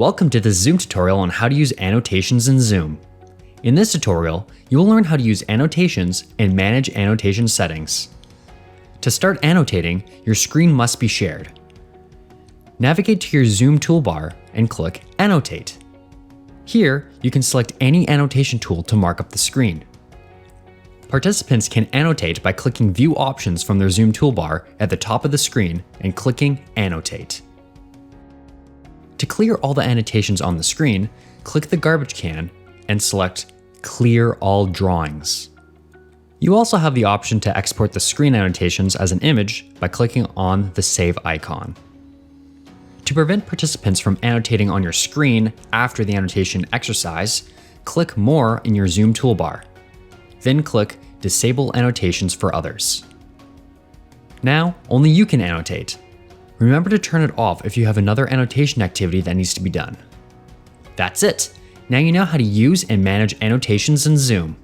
Welcome to this Zoom tutorial on how to use annotations in Zoom. In this tutorial, you will learn how to use annotations and manage annotation settings. To start annotating, your screen must be shared. Navigate to your Zoom toolbar and click Annotate. Here, you can select any annotation tool to mark up the screen. Participants can annotate by clicking View Options from their Zoom toolbar at the top of the screen and clicking Annotate. To clear all the annotations on the screen, click the garbage can and select Clear All Drawings. You also have the option to export the screen annotations as an image by clicking on the Save icon. To prevent participants from annotating on your screen after the annotation exercise, click More in your Zoom toolbar. Then click Disable Annotations for Others. Now, only you can annotate. Remember to turn it off if you have another annotation activity that needs to be done. That's it! Now you know how to use and manage annotations in Zoom.